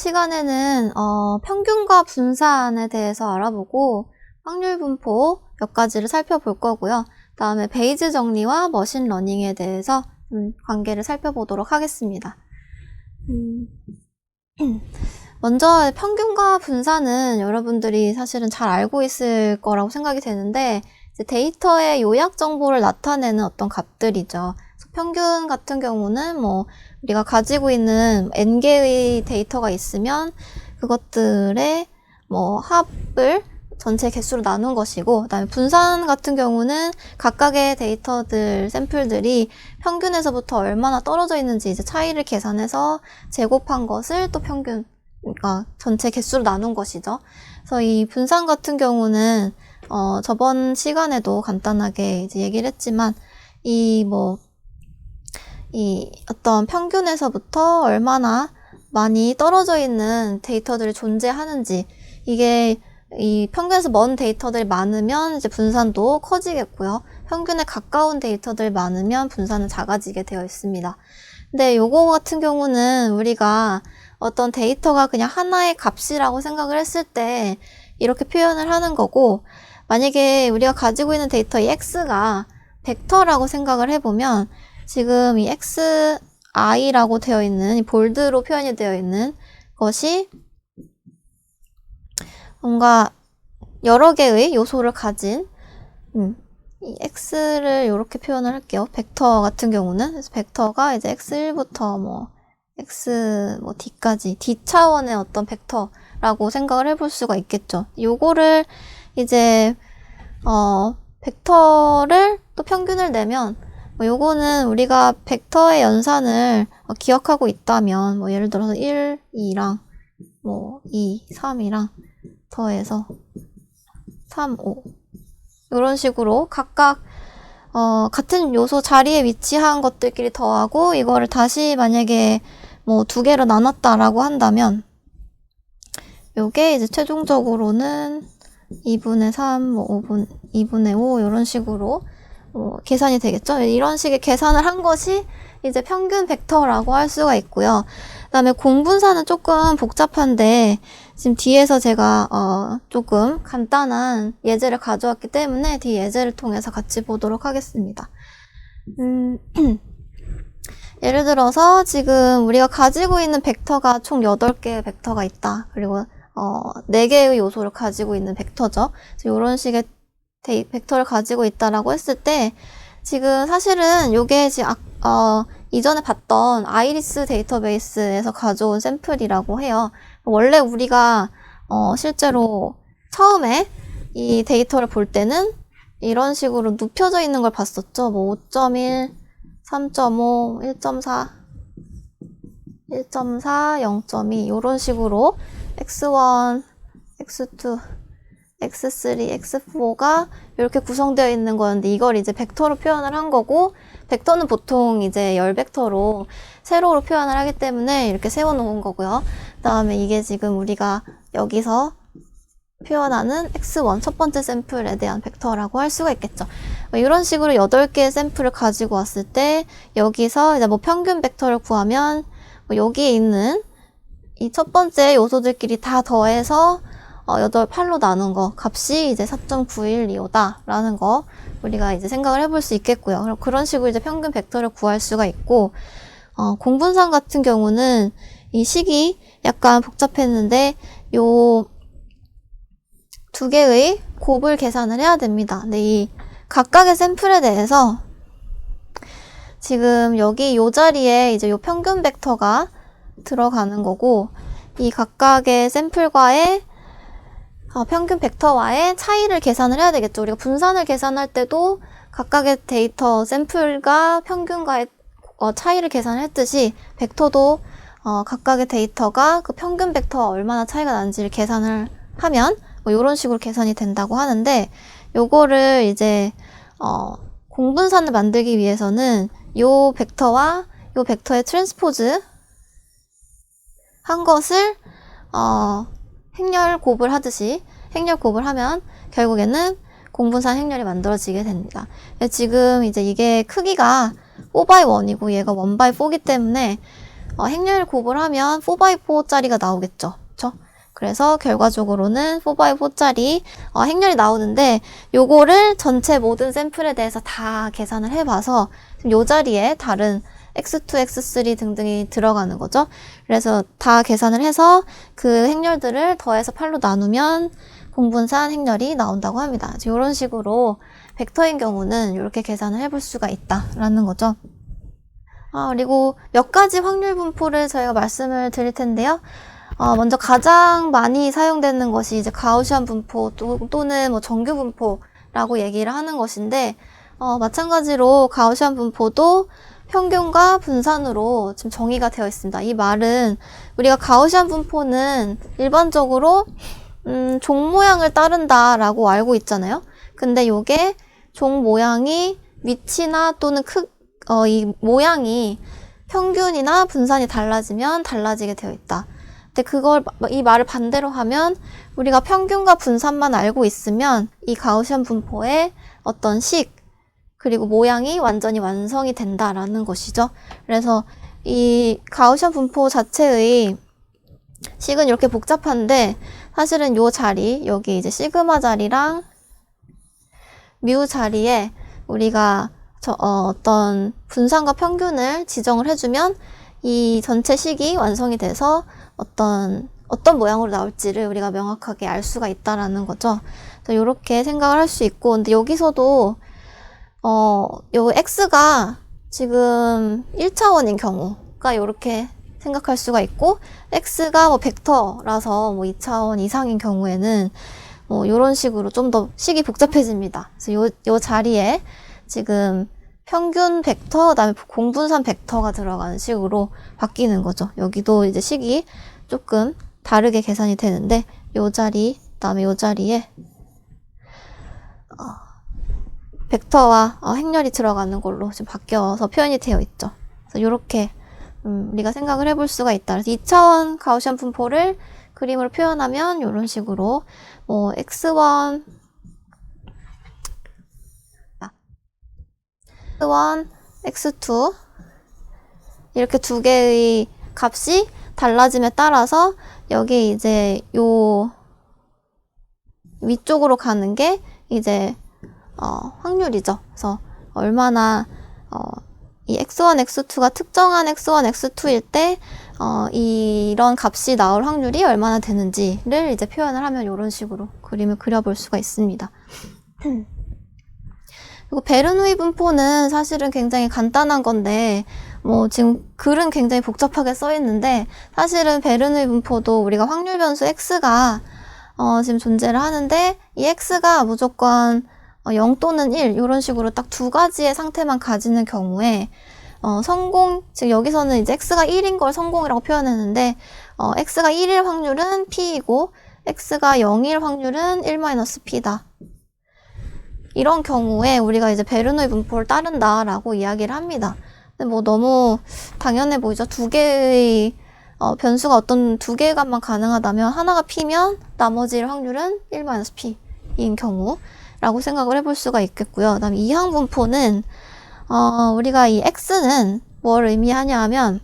시간에는 평균과 분산에 대해서 알아보고 확률 분포 몇 가지를 살펴볼 거고요. 다음에 베이즈 정리와 머신러닝에 대해서 관계를 살펴보도록 하겠습니다. 먼저 평균과 분산은 여러분들이 사실은 잘 알고 있을 거라고 생각이 되는데, 이제 데이터의 요약 정보를 나타내는 어떤 값들이죠. 평균 같은 경우는 우리가 가지고 있는 n개의 데이터가 있으면 그것들의 합을 전체 개수로 나눈 것이고, 그다음에 분산 같은 경우는 각각의 데이터들, 샘플들이 평균에서부터 얼마나 떨어져 있는지 이제 차이를 계산해서 제곱한 것을 또 평균, 그러니까 전체 개수로 나눈 것이죠. 그래서 이 분산 같은 경우는 저번 시간에도 간단하게 이제 얘기를 했지만 이 어떤 평균에서부터 얼마나 많이 떨어져 있는 데이터들이 존재하는지, 이게 이 평균에서 먼 데이터들이 많으면 이제 분산도 커지겠고요. 평균에 가까운 데이터들이 많으면 분산은 작아지게 되어 있습니다. 근데 요거 같은 경우는 우리가 어떤 데이터가 그냥 하나의 값이라고 생각을 했을 때 이렇게 표현을 하는 거고, 만약에 우리가 가지고 있는 데이터 이 x가 벡터라고 생각을 해보면 지금 이 xi라고 되어 있는, 이 볼드로 표현이 되어 있는 것이 뭔가 여러 개의 요소를 가진 이 x를 이렇게 표현을 할게요. 벡터 같은 경우는, 그래서 벡터가 이제 x1부터 x d까지 d 차원의 어떤 벡터라고 생각을 해볼 수가 있겠죠. 요거를 이제 벡터를 또 평균을 내면 요거는 우리가 벡터의 연산을 기억하고 있다면 예를 들어서 1, 2랑 2, 3이랑 더해서 3, 5 이런 식으로 각각 같은 요소 자리에 위치한 것들끼리 더하고 이거를 다시 만약에 두 개로 나눴다라고 한다면 요게 이제 최종적으로는 2분의 3, 2분의 5 이런 식으로 계산이 되겠죠. 이런 식의 계산을 한 것이 이제 평균 벡터라고 할 수가 있고요. 그 다음에 공분사는 조금 복잡한데 지금 뒤에서 제가 조금 간단한 예제를 가져왔기 때문에 뒤 예제를 통해서 같이 보도록 하겠습니다. 예를 들어서 지금 우리가 가지고 있는 벡터가 총 8개의 벡터가 있다. 그리고 4개의 요소를 가지고 있는 벡터죠. 이런 식의 벡터를 가지고 있다라고 했을 때 지금 사실은 요게 지금 이전에 봤던 아이리스 데이터베이스에서 가져온 샘플이라고 해요. 원래 우리가 실제로 처음에 이 데이터를 볼 때는 이런 식으로 눕혀져 있는 걸 봤었죠. 5.1, 3.5, 1.4, 0.2 이런 식으로 x1, x2, x3, x4가 이렇게 구성되어 있는 거였는데 이걸 이제 벡터로 표현을 한 거고, 벡터는 보통 이제 열 벡터로 세로로 표현을 하기 때문에 이렇게 세워놓은 거고요. 그 다음에 이게 지금 우리가 여기서 표현하는 x1 첫 번째 샘플에 대한 벡터라고 할 수가 있겠죠. 이런 식으로 8개의 샘플을 가지고 왔을 때 여기서 이제 평균 벡터를 구하면 여기에 있는 이 첫 번째 요소들끼리 다 더해서 8로 나눈 거 값이 이제 4.9125다 라는 거 우리가 이제 생각을 해볼 수 있겠고요. 그럼 그런 식으로 이제 평균 벡터를 구할 수가 있고, 공분산 같은 경우는 이 식이 약간 복잡했는데 요 2개의 곱을 계산을 해야 됩니다. 근데 이 각각의 샘플에 대해서 지금 여기 요 자리에 이제 요 평균 벡터가 들어가는 거고, 이 각각의 샘플과의 평균 벡터와의 차이를 계산을 해야 되겠죠. 우리가 분산을 계산할 때도 각각의 데이터 샘플과 평균과의 차이를 계산했듯이 벡터도 각각의 데이터가 그 평균 벡터와 얼마나 차이가 나는지를 계산을 하면 이런 식으로 계산이 된다고 하는데, 요거를 이제 공분산을 만들기 위해서는 요 벡터와 요 벡터의 트랜스포즈 한 것을 행렬 곱을 하듯이 행렬 곱을 하면 결국에는 공분산 행렬이 만들어지게 됩니다. 지금 이제 이게 크기가 4x1이고 얘가 1x4이기 때문에 행렬 곱을 하면 4x4짜리가 나오겠죠. 그쵸? 그래서 결과적으로는 4x4짜리 행렬이 나오는데 요거를 전체 모든 샘플에 대해서 다 계산을 해봐서 지금 요 자리에 다른 x2, x3 등등이 들어가는 거죠. 그래서 다 계산을 해서 그 행렬들을 더해서 8로 나누면 공분산 행렬이 나온다고 합니다. 이런 식으로 벡터인 경우는 이렇게 계산을 해볼 수가 있다라는 거죠. 그리고 몇 가지 확률 분포를 저희가 말씀을 드릴 텐데요. 먼저 가장 많이 사용되는 것이 이제 가우시안 분포 또는 뭐 정규 분포라고 얘기를 하는 것인데, 마찬가지로 가우시안 분포도 평균과 분산으로 지금 정의가 되어 있습니다. 이 말은 우리가 가우시안 분포는 일반적으로 종 모양을 따른다라고 알고 있잖아요. 근데 요게 종 모양이 위치나 또는 이 모양이 평균이나 분산이 달라지면 달라지게 되어 있다. 근데 이 말을 반대로 하면 우리가 평균과 분산만 알고 있으면 이 가우시안 분포의 어떤 그리고 모양이 완전히 완성이 된다라는 것이죠. 그래서 이 가우시안 분포 자체의 식은 이렇게 복잡한데, 사실은 요 자리, 여기 이제 시그마 자리랑 뮤 자리에 우리가 어떤 분산과 평균을 지정을 해주면 이 전체 식이 완성이 돼서 어떤 모양으로 나올지를 우리가 명확하게 알 수가 있다라는 거죠. 그래서 이렇게 생각을 할 수 있고, 근데 여기서도 요 x가 지금 1차원인 경우가 이렇게 생각할 수가 있고, x가 뭐 벡터라서 뭐 2차원 이상인 경우에는 요런 식으로 좀 더 식이 복잡해집니다. 그래서 요 자리에 지금 평균 벡터, 그다음에 공분산 벡터가 들어가는 식으로 바뀌는 거죠. 여기도 이제 식이 조금 다르게 계산이 되는데, 요 자리, 그다음에 요 자리에 벡터와 행렬이 들어가는 걸로 지금 바뀌어서 표현이 되어 있죠. 그래서 이렇게 우리가 생각을 해볼 수가 있다. 그래서 2차원 가우시안 분포를 그림으로 표현하면 이런 식으로 x1, x2 이렇게 두 개의 값이 달라짐에 따라서 여기 이제 요 위쪽으로 가는 게 이제 확률이죠. 그래서 얼마나 이 x1, x2가 특정한 x1, x2일 때 이런 값이 나올 확률이 얼마나 되는지를 이제 표현을 하면 이런 식으로 그림을 그려볼 수가 있습니다. 그리고 베르누이 분포는 사실은 굉장히 간단한 건데, 지금 글은 굉장히 복잡하게 써 있는데, 사실은 베르누이 분포도 우리가 확률 변수 x가 지금 존재를 하는데, 이 x가 무조건 0 또는 1 이런 식으로 딱 두 가지의 상태만 가지는 경우에 지금 여기서는 이제 x가 1인 걸 성공이라고 표현했는데, x가 1일 확률은 p이고 x가 0일 확률은 1-p다. 이런 경우에 우리가 이제 베르누이 분포를 따른다라고 이야기를 합니다. 근데 너무 당연해 보이죠? 두 개의 변수가 어떤 두 개의 값만 가능하다면 하나가 p면 나머지 확률은 1-p인 경우라고 생각을 해볼 수가 있겠고요. 그다음에 이항 분포는 우리가 이 x는 뭘 의미하냐 하면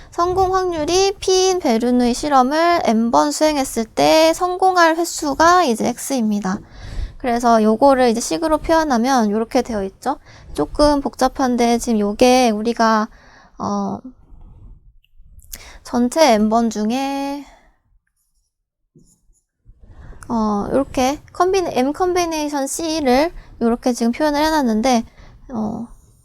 성공 확률이 p인 베르누이 실험을 n번 수행했을 때 성공할 횟수가 이제 x입니다. 그래서 요거를 이제 식으로 표현하면 이렇게 되어 있죠. 조금 복잡한데 지금 요게 우리가 전체 n번 중에 이렇게 m 컨비네이션 c를 이렇게 지금 표현을 해놨는데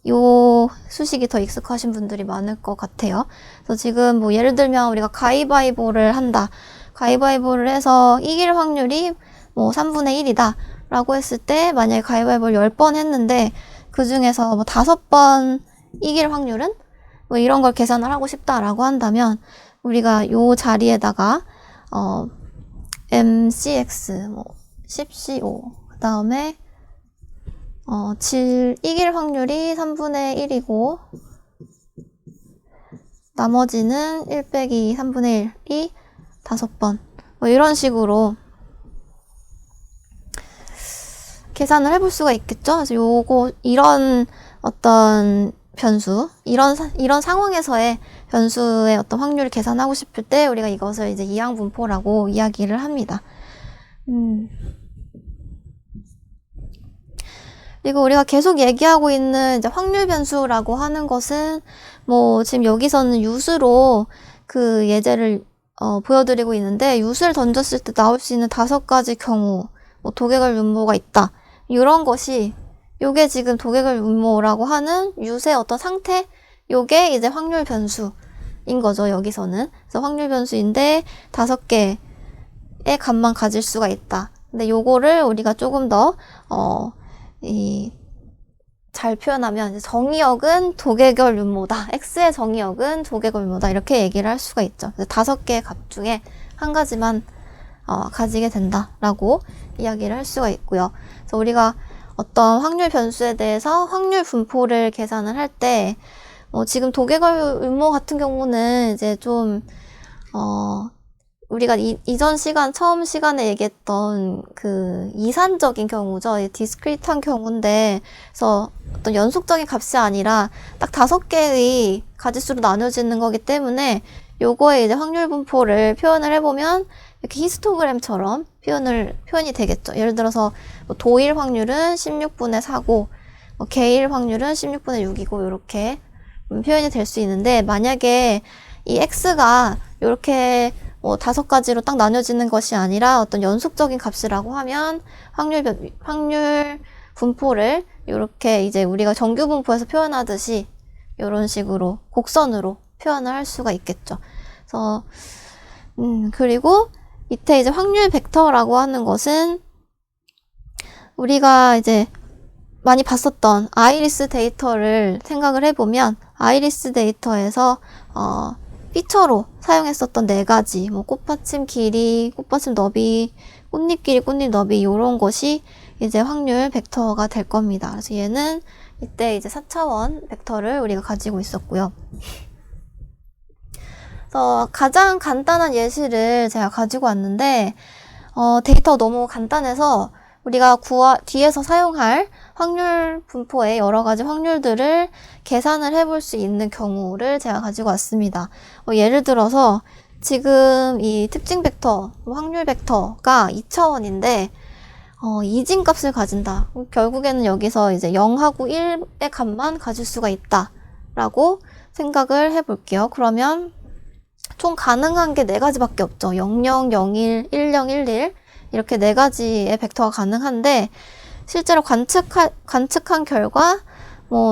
요 수식이 더 익숙하신 분들이 많을 것 같아요. 그래서 지금 예를 들면 우리가 가위바위보를 한다. 가위바위보를 해서 이길 확률이 3분의 1이다. 라고 했을 때 만약에 가위바위보를 10번 했는데 그 중에서 5번 이길 확률은 이런 걸 계산을 하고 싶다라고 한다면 우리가 요 자리에다가 MCX 10CO 그 다음에 7 이길 확률이 3분의 1이고 나머지는 1 빼기 3분의 1이 5번 이런 식으로 계산을 해볼 수가 있겠죠. 그래서 이런 어떤 변수, 이런 상황에서의 변수의 어떤 확률을 계산하고 싶을 때 우리가 이것을 이제 이항분포라고 이야기를 합니다. 그리고 우리가 계속 얘기하고 있는 이제 확률 변수라고 하는 것은 뭐 지금 여기서는 유수로 그 예제를 보여드리고 있는데, 유수를 던졌을 때 나올 수 있는 5가지 경우, 뭐 도개걸 분모가 있다, 이런 것이 요게 지금 도개걸 분모라고 하는 유수의 어떤 상태, 요게 이제 확률 변수인 거죠, 여기서는. 그래서 확률 변수인데 5개의 값만 가질 수가 있다. 근데 요거를 우리가 조금 더 잘 표현하면 이제 정의역은 도개걸 분모다, x의 정의역은 도개걸 분모다, 이렇게 얘기를 할 수가 있죠. 5개의 값 중에 한 가지만 가지게 된다라고 이야기를 할 수가 있고요. 그래서 우리가 어떤 확률 변수에 대해서 확률 분포를 계산을 할 때 지금 도개걸 분모 같은 경우는 이제 좀 우리가 이전 시간, 처음 시간에 얘기했던 그 이산적인 경우죠. 디스크리트한 경우인데, 그래서 어떤 연속적인 값이 아니라 딱 5개의 가지수로 나눠지는 거기 때문에 요거에 이제 확률 분포를 표현을 해보면 이렇게 히스토그램처럼 표현이 되겠죠. 예를 들어서 뭐 도일 확률은 16분의 4고, 개일 확률은 16분의 6이고, 이렇게 표현이 될 수 있는데, 만약에 이 x가 이렇게 5가지로 딱 나눠지는 것이 아니라 어떤 연속적인 값이라고 하면 확률 분포를 이렇게 이제 우리가 정규 분포에서 표현하듯이 이런 식으로 곡선으로 표현을 할 수가 있겠죠. 그래서 그리고 밑에 이제 확률 벡터라고 하는 것은 우리가 이제 많이 봤었던 아이리스 데이터를 생각을 해보면, 아이리스 데이터에서 피처로 사용했었던 4가지, 뭐 꽃받침 길이, 꽃받침 너비, 꽃잎 길이, 꽃잎 너비, 이런 것이 이제 확률 벡터가 될 겁니다. 그래서 얘는 이때 이제 4차원 벡터를 우리가 가지고 있었고요. 그래서 가장 간단한 예시를 제가 가지고 왔는데, 데이터 너무 간단해서 우리가 뒤에서 사용할 확률 분포의 여러 가지 확률들을 계산을 해볼 수 있는 경우를 제가 가지고 왔습니다. 예를 들어서 지금 이 특징 벡터, 확률 벡터가 2차원인데 이진 값을 가진다. 결국에는 여기서 이제 0하고 1의 값만 가질 수가 있다 라고 생각을 해볼게요. 그러면 총 가능한 게 4가지밖에 없죠. 00, 01, 10, 11 이렇게 4가지의 벡터가 가능한데, 실제로 관측한 결과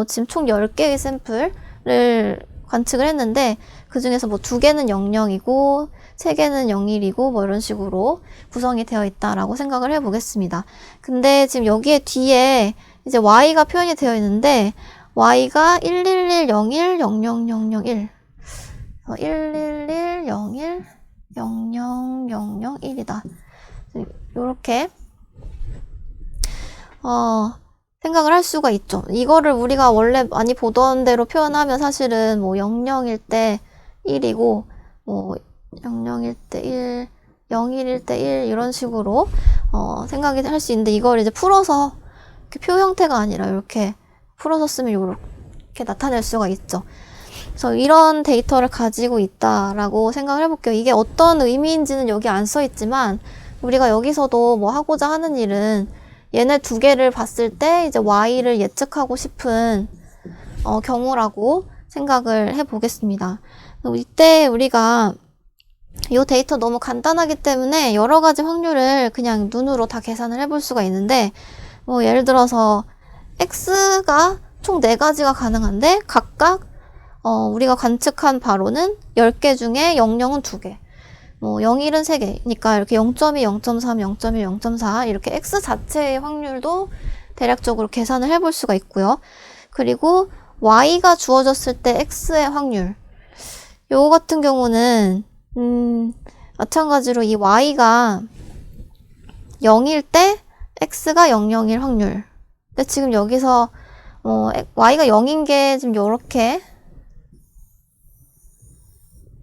지금 총 10개의 샘플을 관측을 했는데, 그 중에서 2개는 00이고 3개는 01이고 이런 식으로 구성이 되어 있다라고 생각을 해보겠습니다. 근데 지금 여기에 뒤에 이제 y가 표현이 되어 있는데, y가 111, 01, 00, 001 111, 01, 00, 001이다. 요렇게 생각을 할 수가 있죠. 이거를 우리가 원래 많이 보던 대로 표현하면 사실은 00일 때 1이고 00일 때 1, 01일 때 1 이런 식으로 생각이 할 수 있는데, 이걸 이제 풀어서 이렇게 표 형태가 아니라 이렇게 풀어서 쓰면 이렇게 나타낼 수가 있죠. 그래서 이런 데이터를 가지고 있다라고 생각을 해볼게요. 이게 어떤 의미인지는 여기 안 써 있지만, 우리가 여기서도 하고자 하는 일은 얘네 2개를 봤을 때 이제 y를 예측하고 싶은 경우라고 생각을 해보겠습니다. 이때 우리가 이 데이터 너무 간단하기 때문에 여러 가지 확률을 그냥 눈으로 다 계산을 해볼 수가 있는데, 예를 들어서 x가 총 4가지가 가능한데 각각 우리가 관측한 바로는 10개 중에 00은 2개, 01은 3개니까 이렇게 0.2, 0.3, 0.1, 0.4 이렇게 x 자체의 확률도 대략적으로 계산을 해볼 수가 있고요. 그리고 y가 주어졌을 때 x의 확률, 요거 같은 경우는 마찬가지로 이 y가 0일 때 x가 001 확률. 근데 지금 여기서 y가 0인 게 지금 요렇게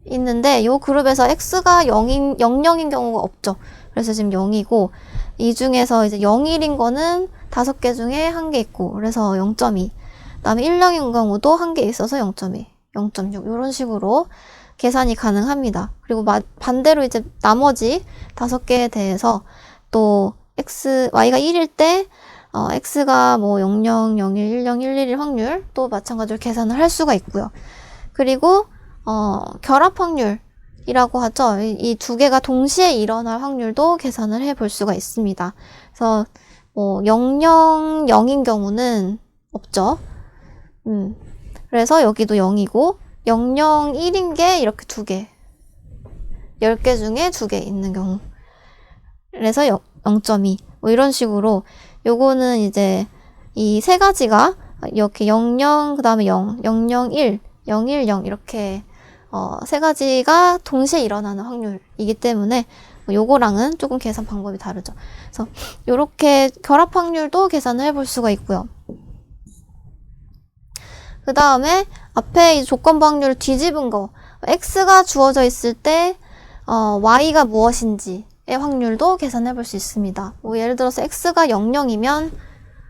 있는데, 요 그룹에서 x가 00인 경우가 없죠. 그래서 지금 0이고, 이 중에서 이제 01인 거는 5개 중에 1개 있고, 그래서 0.2. 그다음에 1령인 경우도 한 개 있어서 0.2, 0.6 이런 식으로 계산이 가능합니다. 그리고 반대로 이제 나머지 5개에 대해서 또 y가 1일 때 x가 뭐 00, 01, 10, 111 확률 또 마찬가지로 계산을 할 수가 있고요. 그리고 결합 확률이라고 하죠. 이 두 개가 동시에 일어날 확률도 계산을 해볼 수가 있습니다. 그래서 뭐 00, 0인 경우는 없죠. 그래서 여기도 0이고 00, 1인 게 이렇게 2개 10개 중에 2개 있는 경우 그래서 0.2 뭐 이런 식으로 요거는 이제 이 세 가지가 이렇게 00, 그 다음에 0, 001, 010 이렇게 세 가지가 동시에 일어나는 확률이기 때문에 요거랑은 조금 계산 방법이 다르죠. 그래서 요렇게 결합 확률도 계산을 해볼 수가 있고요. 그 다음에 앞에 이 조건부 확률을 뒤집은 거 x가 주어져 있을 때 y가 무엇인지의 확률도 계산해 볼 수 있습니다. 뭐 예를 들어서 x가 00이면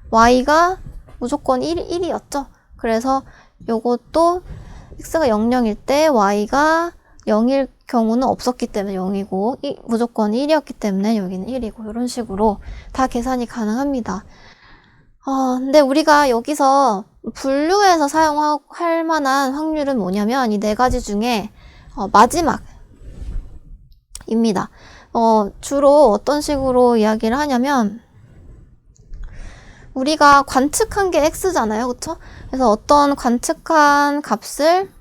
y가 무조건 1이었죠. 그래서 요것도 x가 00일 때 y가 0일 경우는 없었기 때문에 0이고 무조건 1이었기 때문에 여기는 1이고 이런 식으로 다 계산이 가능합니다. 근데 우리가 여기서 분류해서 사용할 만한 확률은 뭐냐면 이 네 가지 중에 마지막입니다. 주로 어떤 식으로 이야기를 하냐면 우리가 관측한 게 x잖아요. 그쵸? 그래서 어떤 관측한 값을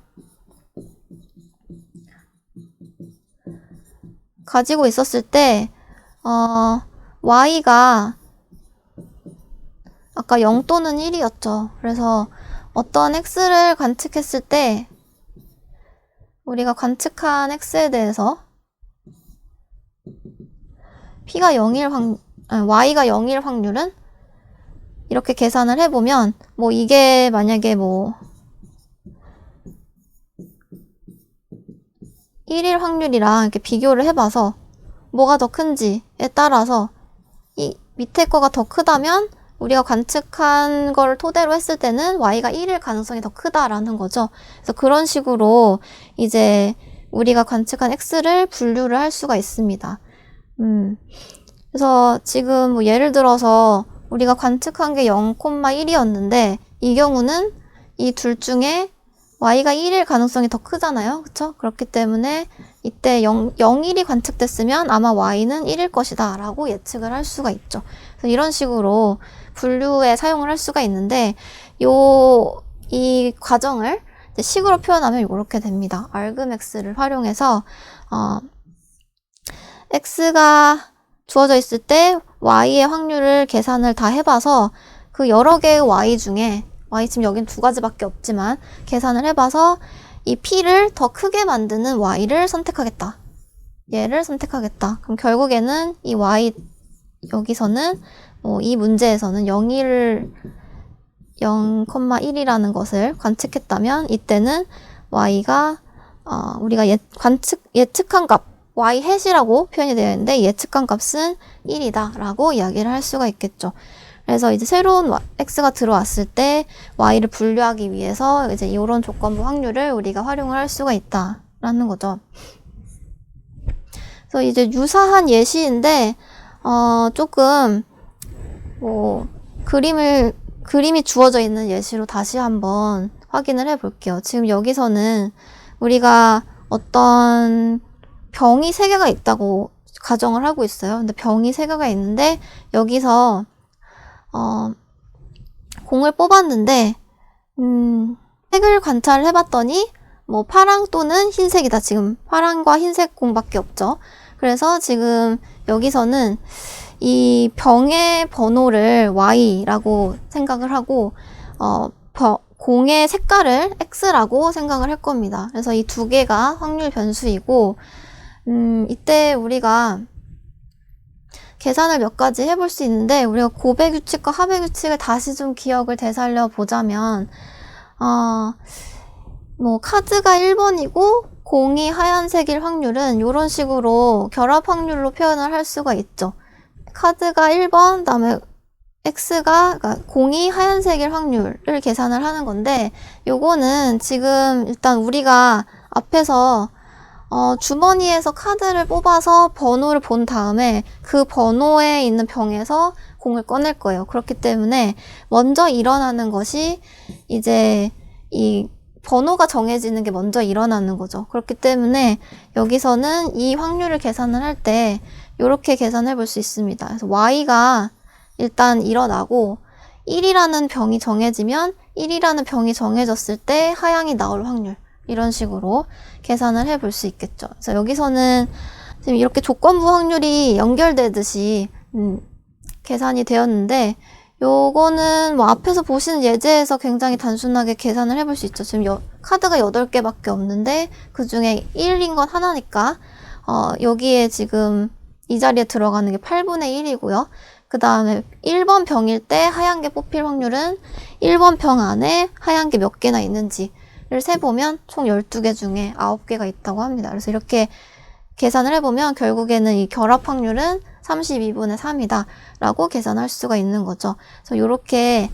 가지고 있었을 때 y가 아까 0 또는 1이었죠. 그래서 어떤 x를 관측했을 때 우리가 관측한 x에 대해서 y가 0일 확률은 이렇게 계산을 해보면 뭐 이게 만약에 뭐 1일 확률이랑 이렇게 비교를 해봐서 뭐가 더 큰지에 따라서 이 밑에 거가 더 크다면 우리가 관측한 걸 토대로 했을 때는 y가 1일 가능성이 더 크다라는 거죠. 그래서 그런 식으로 이제 우리가 관측한 x를 분류를 할 수가 있습니다. 그래서 지금 뭐 예를 들어서 우리가 관측한 게 0,1이었는데 이 경우는 이 둘 중에 y가 1일 가능성이 더 크잖아요. 그쵸? 그렇기 때문에 이때 0,1이 관측됐으면 아마 y는 1일 것이다 라고 예측을 할 수가 있죠. 그래서 이런 식으로 분류에 사용을 할 수가 있는데 이 과정을 식으로 표현하면 이렇게 됩니다. argmax를 활용해서 x가 주어져 있을 때 y의 확률을 계산을 다 해봐서 그 여러 개의 y 중에 y 지금 여긴 2가지밖에 없지만 계산을 해봐서 이 p를 더 크게 만드는 y를 선택하겠다. 얘를 선택하겠다. 그럼 결국에는 이 y 여기서는 이 문제에서는 0,1이라는 것을 관측했다면 이때는 y가 우리가 예측한 값 y hat이라고 표현이 되어 있는데 예측한 값은 1이다 라고 이야기를 할 수가 있겠죠. 그래서 이제 새로운 x가 들어왔을 때 y를 분류하기 위해서 이제 이런 조건부 확률을 우리가 활용을 할 수가 있다라는 거죠. 그래서 이제 유사한 예시인데 조금 그림이 주어져 있는 예시로 다시 한번 확인을 해 볼게요. 지금 여기서는 우리가 어떤 병이 3개가 있다고 가정을 하고 있어요. 근데 병이 3개가 있는데 여기서 공을 뽑았는데 색을 관찰을 해봤더니 뭐 파랑 또는 흰색이다. 지금 파랑과 흰색 공밖에 없죠. 그래서 지금 여기서는 이 병의 번호를 y라고 생각을 하고 공의 색깔을 x라고 생각을 할 겁니다. 그래서 이 2개가 확률 변수이고 이때 우리가 계산을 몇 가지 해볼 수 있는데 우리가 곱의 규칙과 합의 규칙을 다시 좀 기억을 되살려 보자면 뭐 카드가 1번이고 공이 하얀색일 확률은 이런 식으로 결합 확률로 표현을 할 수가 있죠. 카드가 1번, 그다음에 X가, 그러니까 공이 하얀색일 확률을 계산을 하는 건데, 요거는 지금 일단 우리가 앞에서 주머니에서 카드를 뽑아서 번호를 본 다음에 그 번호에 있는 병에서 공을 꺼낼 거예요. 그렇기 때문에 먼저 일어나는 것이 이제 이 번호가 정해지는 게 먼저 일어나는 거죠. 그렇기 때문에 여기서는 이 확률을 계산을 할 때 이렇게 계산해 볼 수 있습니다. 그래서 Y가 일단 일어나고 1이라는 병이 정해지면 1이라는 병이 정해졌을 때 하향이 나올 확률, 이런 식으로 계산을 해 볼 수 있겠죠. 그래서 여기서는 지금 이렇게 조건부 확률이 연결되듯이 계산이 되었는데, 요거는 뭐 앞에서 보시는 예제에서 굉장히 단순하게 계산을 해볼 수 있죠. 지금 카드가 8개밖에 없는데 그 중에 1인 건 하나니까 여기에 지금 이 자리에 들어가는 게 8분의 1이고요. 그 다음에 1번 병일 때 하얀 게 뽑힐 확률은 1번 병 안에 하얀 게 몇 개나 있는지를 세보면 총 12개 중에 9개가 있다고 합니다. 그래서 이렇게 계산을 해보면 결국에는 이 결합 확률은 32분의 3이다 라고 계산할 수가 있는 거죠. 그래서 이렇게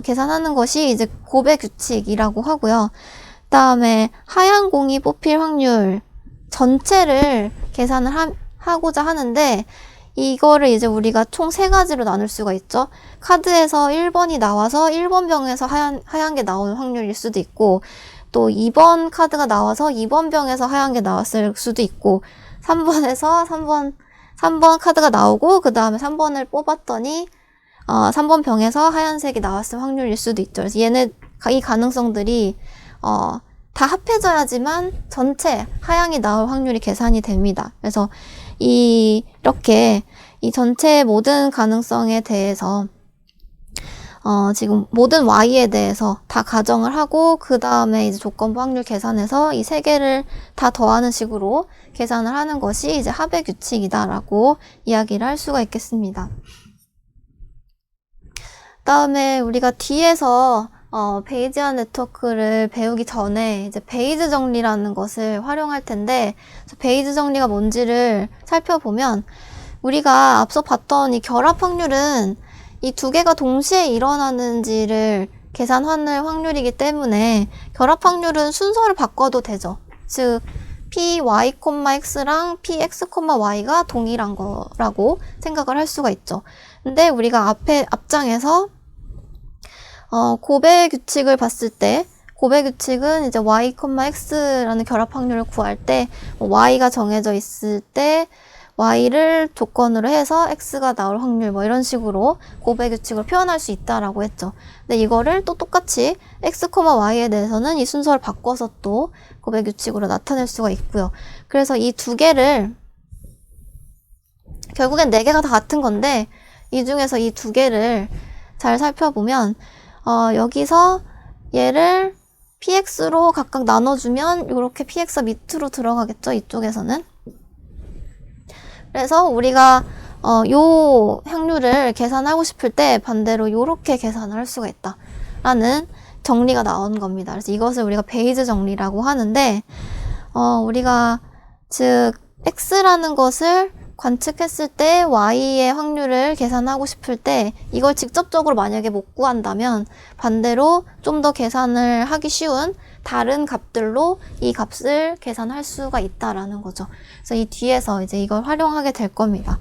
계산하는 것이 이제 곱의 규칙이라고 하고요. 그 다음에 하얀 공이 뽑힐 확률 전체를 계산을 하고자 하는데, 이거를 이제 우리가 총 3가지로 나눌 수가 있죠. 카드에서 1번이 나와서 1번 병에서 하얀 게 나오는 확률일 수도 있고, 또 2번 카드가 나와서 2번 병에서 하얀 게 나왔을 수도 있고, 3번에서 3번 카드가 나오고 그 다음에 3번을 뽑았더니 3번 병에서 하얀색이 나왔을 확률일 수도 있죠. 그래서 이 가능성들이 다 합해져야지만 전체 하향이 나올 확률이 계산이 됩니다. 그래서 이렇게 이 전체 모든 가능성에 대해서 지금 모든 Y에 대해서 다 가정을 하고 그 다음에 이제 조건부 확률 계산해서 이 3개를 다 더하는 식으로 계산을 하는 것이 이제 합의 규칙이다라고 이야기를 할 수가 있겠습니다. 다음에 우리가 뒤에서 베이지안 네트워크를 배우기 전에 이제 베이즈 정리라는 것을 활용할 텐데, 베이즈 정리가 뭔지를 살펴보면 우리가 앞서 봤던 이 결합 확률은 이 2개가 동시에 일어나는지를 계산하는 확률이기 때문에 결합 확률은 순서를 바꿔도 되죠. 즉 py, x랑 px, y가 동일한 거라고 생각을 할 수가 있죠. 근데 우리가 앞장에서 곱의 규칙을 봤을 때, 곱의 규칙은 이제 y, x라는 결합 확률을 구할 때 y가 정해져 있을 때 y를 조건으로 해서 x가 나올 확률 뭐 이런 식으로 곱의 규칙으로 표현할 수 있다라고 했죠. 근데 이거를 또 똑같이 x, y에 대해서는 이 순서를 바꿔서 또 곱의 규칙으로 나타낼 수가 있고요. 그래서 이 2개를 결국엔 4개가 다 같은 건데, 이 중에서 이 2개를 잘 살펴보면 여기서 얘를 px로 각각 나눠주면 이렇게 px가 밑으로 들어가겠죠, 이쪽에서는. 그래서 우리가 요 확률을 계산하고 싶을 때 반대로 요렇게 계산을 할 수가 있다 라는 정리가 나온 겁니다. 그래서 이것을 우리가 베이즈 정리라고 하는데, 우리가 즉 x라는 것을 관측했을 때 y의 확률을 계산하고 싶을 때 이걸 직접적으로 만약에 못 구한다면 반대로 좀 더 계산을 하기 쉬운 다른 값들로 이 값을 계산할 수가 있다라는 거죠. 그래서 이 뒤에서 이제 이걸 활용하게 될 겁니다.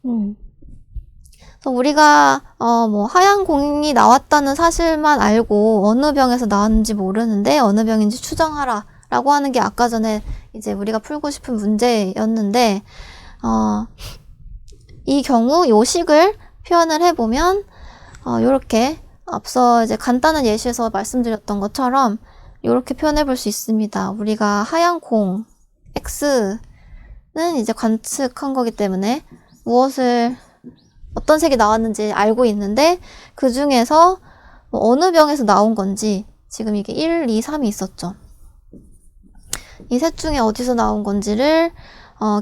그래서 우리가 뭐 하얀 공이 나왔다는 사실만 알고 어느 병에서 나왔는지 모르는데 어느 병인지 추정하라 라고 하는 게 아까 전에 이제 우리가 풀고 싶은 문제였는데, 이 경우 요식을 표현을 해보면 요렇게 앞서 이제 간단한 예시에서 말씀드렸던 것처럼 요렇게 표현해 볼 수 있습니다. 우리가 하얀 공 X는 이제 관측한 거기 때문에 어떤 색이 나왔는지 알고 있는데, 그 중에서 뭐 어느 병에서 나온 건지, 지금 이게 1, 2, 3이 있었죠. 이 셋 중에 어디서 나온 건지를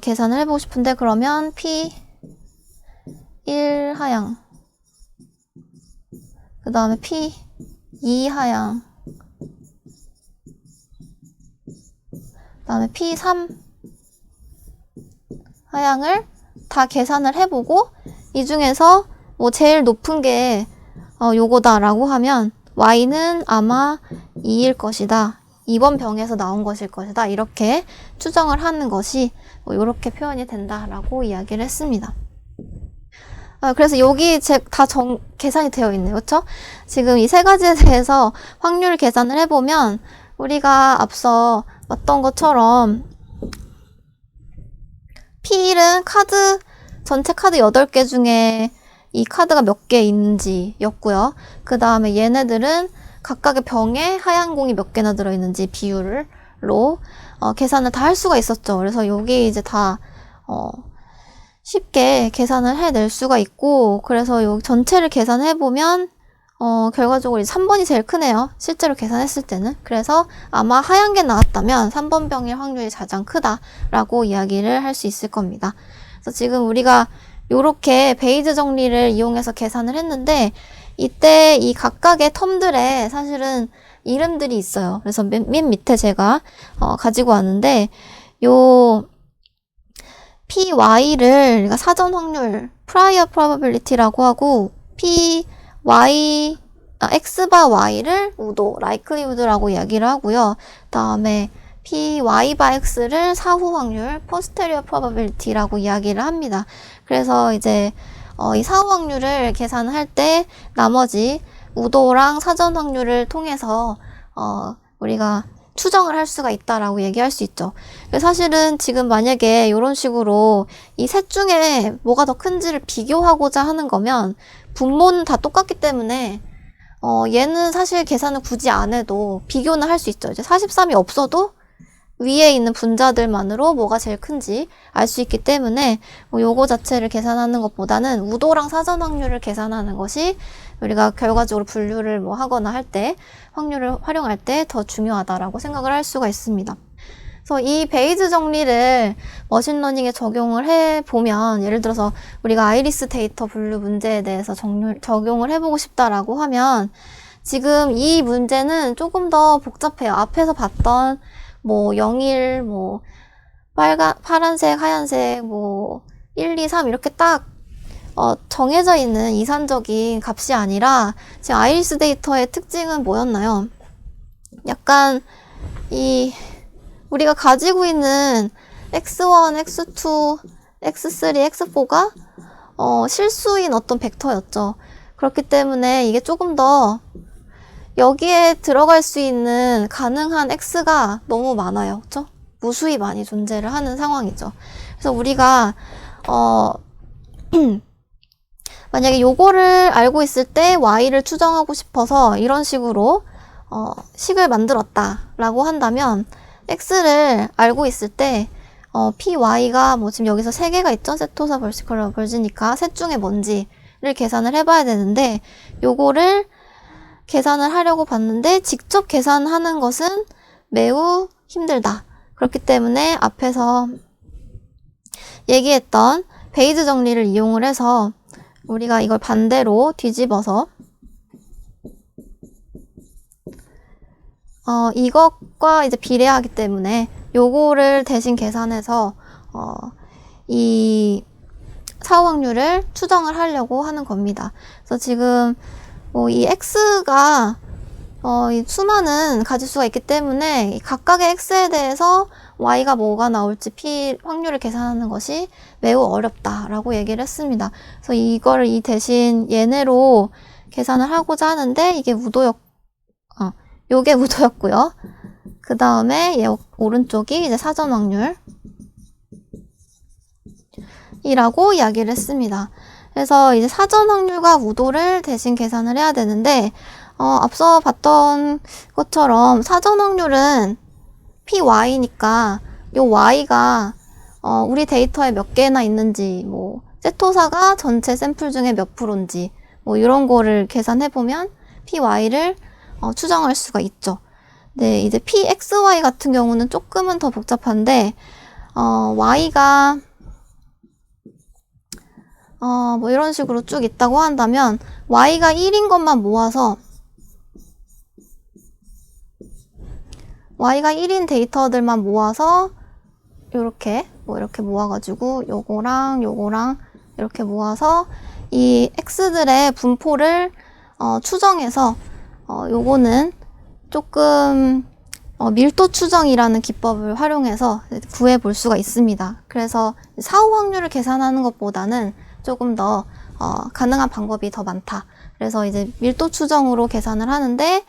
계산을 해보고 싶은데, 그러면 P1 하향, 그 다음에 P2 하향, 그 다음에 P3 하향을 다 계산을 해보고 이 중에서 뭐 제일 높은 게 요거다라고 하면 y는 아마 2일 것이다. 이번 병에서 나온 것일 것이다. 이렇게 추정을 하는 것이 이렇게 표현이 된다라고 이야기를 했습니다. 그래서 여기 다 계산이 되어 있네요. 그렇죠? 지금 이 세 가지에 대해서 확률 계산을 해보면 우리가 앞서 봤던 것처럼 P1은 전체 카드 8개 중에 이 카드가 몇 개 있는지 였고요. 그 다음에 얘네들은 각각의 병에 하얀 공이 몇 개나 들어있는지 비율로 계산을 다 할 수가 있었죠. 그래서 여기 이제 다 쉽게 계산을 해낼 수가 있고, 그래서 여기 전체를 계산해보면 결과적으로 3번이 제일 크네요. 실제로 계산했을 때는. 그래서 아마 하얀 게 나왔다면 3번 병일 확률이 가장 크다라고 이야기를 할 수 있을 겁니다. 그래서 지금 우리가 요렇게 베이즈 정리를 이용해서 계산을 했는데, 이때 이 각각의 텀들에 사실은 이름들이 있어요. 그래서 맨 밑에 제가 가지고 왔는데, 요 PY를 그러니까 사전 확률, prior probability라고 하고, X바 Y를 우도, likelihood라고 이야기를 하고요. 다음에 PY 바 X를 사후 확률, posterior probability라고 이야기를 합니다. 그래서 이제 이 사후 확률을 계산할 때 나머지 우도랑 사전 확률을 통해서 우리가 추정을 할 수가 있다라고 얘기할 수 있죠. 사실은 지금 만약에 이런 식으로 이 셋 중에 뭐가 더 큰지를 비교하고자 하는 거면 분모는 다 똑같기 때문에 얘는 사실 계산을 굳이 안 해도 비교는 할 수 있죠. 이제 43이 없어도 위에 있는 분자들만으로 뭐가 제일 큰지 알 수 있기 때문에 요거 자체를 계산하는 것보다는 우도랑 사전 확률을 계산하는 것이 우리가 결과적으로 분류를 하거나 할 때 확률을 활용할 때 더 중요하다라고 생각을 할 수가 있습니다. 그래서 이 베이즈 정리를 머신러닝에 적용을 해보면, 예를 들어서 우리가 아이리스 데이터 분류 문제에 대해서 적용을 해보고 싶다라고 하면, 지금 이 문제는 조금 더 복잡해요. 앞에서 봤던 01, 파란색, 하얀색, 1, 2, 3 이렇게 딱 정해져 있는 이산적인 값이 아니라, 지금 아이리스 데이터의 특징은 뭐였나요? 약간 우리가 가지고 있는 x1, x2, x3, x4가 실수인 어떤 벡터였죠. 그렇기 때문에 이게 조금 더 여기에 들어갈 수 있는 가능한 x가 너무 많아요. 그렇죠? 무수히 많이 존재를 하는 상황이죠. 그래서 우리가 만약에 요거를 알고 있을 때 y를 추정하고 싶어서 이런 식으로 식을 만들었다라고 한다면, x를 알고 있을 때 py가 지금 여기서 3개가 있죠? 세토사, 벌시컬러, 벌지니까 셋 중에 뭔지를 계산을 해봐야 되는데, 요거를 계산을 하려고 봤는데 직접 계산하는 것은 매우 힘들다. 그렇기 때문에 앞에서 얘기했던 베이즈 정리를 이용을 해서 우리가 이걸 반대로 뒤집어서 이것과 이제 비례하기 때문에 요거를 대신 계산해서 이 사후 확률을 추정을 하려고 하는 겁니다. 그래서 지금 이 x가 이 수많은 가지수가 있기 때문에 각각의 x에 대해서 y가 뭐가 나올지 p 확률을 계산하는 것이 매우 어렵다라고 얘기를 했습니다. 그래서 이거를 이 대신 얘네로 계산을 하고자 하는데, 이게 요게 우도였고요. 그 다음에 얘 오른쪽이 이제 사전 확률이라고 이야기를 했습니다. 그래서 이제 사전 확률과 우도를 대신 계산을 해야 되는데, 앞서 봤던 것처럼 사전 확률은 py니까 요 y가 우리 데이터에 몇 개나 있는지, 세토사가 전체 샘플 중에 몇 프로인지 이런 거를 계산해보면 py를 추정할 수가 있죠. 네, 이제 pxy 같은 경우는 조금은 더 복잡한데, y가 이런 식으로 쭉 있다고 한다면 y가 1인 것만 모아서 y가 1인 데이터들만 모아서 이렇게 모아가지고 요거랑 이렇게 모아서 이 x들의 분포를 추정해서 요거는 조금 밀도 추정이라는 기법을 활용해서 구해 볼 수가 있습니다. 그래서 사후 확률을 계산하는 것보다는 조금 더 가능한 방법이 더 많다. 그래서 이제 밀도 추정으로 계산을 하는데,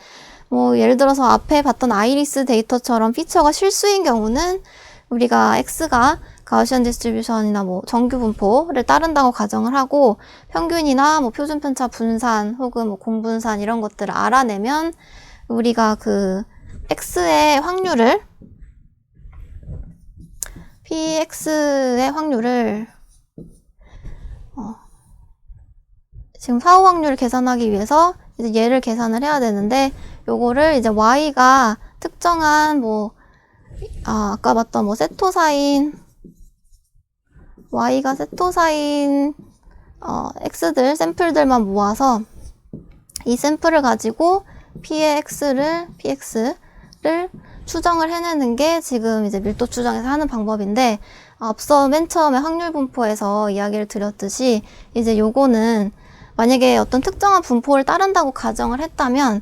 뭐 예를 들어서 앞에 봤던 아이리스 데이터처럼 피처가 실수인 경우는 우리가 x가 가우시안 디스트리뷰션이나 뭐 정규 분포를 따른다고 가정을 하고, 평균이나 뭐 표준 편차 분산 혹은 뭐 공분산 이런 것들을 알아내면 우리가 그 x의 확률을 px의 확률을 지금 사후 확률을 계산하기 위해서 이제 얘를 계산을 해야 되는데, 요거를 이제 y가 특정한 뭐 아까 봤던 뭐 세토사인 y가 세토사인 x들 샘플들만 모아서 이 샘플을 가지고 px를 추정을 해내는 게 지금 이제 밀도 추정에서 하는 방법인데, 앞서 맨 처음에 확률 분포에서 이야기를 드렸듯이 이제 요거는 만약에 어떤 특정한 분포를 따른다고 가정을 했다면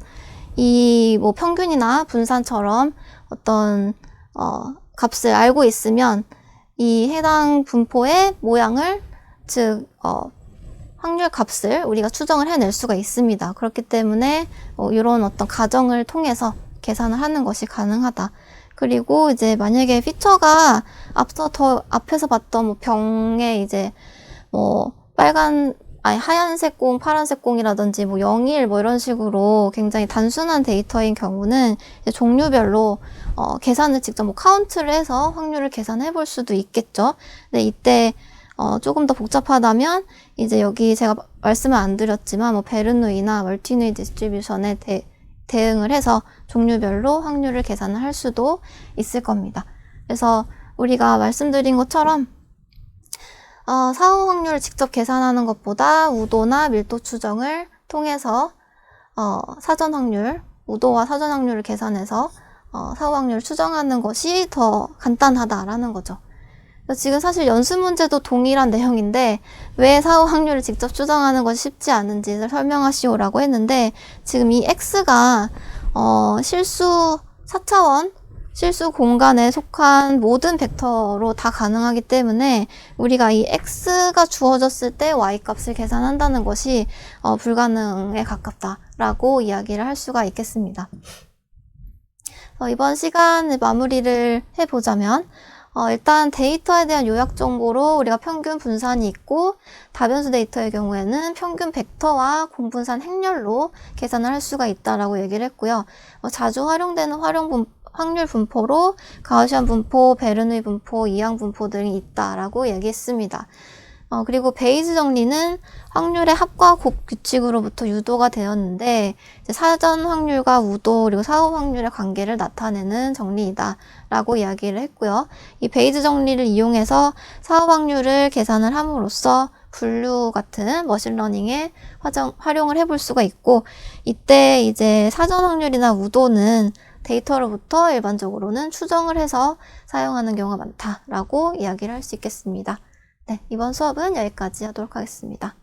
이 뭐 평균이나 분산처럼 어떤 값을 알고 있으면 이 해당 분포의 모양을, 즉 확률 값을 우리가 추정을 해낼 수가 있습니다. 그렇기 때문에 이런 어떤 가정을 통해서 계산을 하는 것이 가능하다. 그리고 이제 만약에 피처가 앞에서 봤던 뭐 병에 이제 뭐 하얀색 공, 파란색 공이라든지 뭐 0일 뭐 이런 식으로 굉장히 단순한 데이터인 경우는 이제 종류별로 계산을 직접 뭐 카운트를 해서 확률을 계산해 볼 수도 있겠죠. 근데 이때 조금 더 복잡하다면 이제 여기 제가 말씀을 안 드렸지만 뭐 베르누이나 멀티누이 디스트리뷰션에 대응을 해서 종류별로 확률을 계산을 할 수도 있을 겁니다. 그래서 우리가 말씀드린 것처럼 사후 확률을 직접 계산하는 것보다 우도나 밀도 추정을 통해서 사전 확률, 우도와 사전 확률을 계산해서 사후 확률을 추정하는 것이 더 간단하다라는 거죠. 지금 사실 연습 문제도 동일한 내용인데 왜 사후 확률을 직접 추정하는 것이 쉽지 않은지를 설명하시오라고 했는데, 지금 이 x가 실수 4차원 실수 공간에 속한 모든 벡터로 다 가능하기 때문에 우리가 이 x가 주어졌을 때 y 값을 계산한다는 것이 불가능에 가깝다라고 이야기를 할 수가 있겠습니다. 이번 시간 마무리를 해보자면, 일단 데이터에 대한 요약 정보로 우리가 평균 분산이 있고, 다변수 데이터의 경우에는 평균 벡터와 공분산 행렬로 계산을 할 수가 있다라고 얘기를 했고요. 자주 활용되는 확률 분포로 가우시안 분포, 베르누이 분포, 이항 분포 등이 있다라고 얘기했습니다. 그리고 베이즈 정리는 확률의 합과 곱 규칙으로부터 유도가 되었는데, 이제 사전 확률과 우도 그리고 사후 확률의 관계를 나타내는 정리이다 라고 이야기를 했고요. 이 베이즈 정리를 이용해서 사후 확률을 계산을 함으로써 분류 같은 머신러닝에 활용을 해볼 수가 있고, 이때 이제 사전 확률이나 우도는 데이터로부터 일반적으로는 추정을 해서 사용하는 경우가 많다라고 이야기를 할 수 있겠습니다. 네, 이번 수업은 여기까지 하도록 하겠습니다.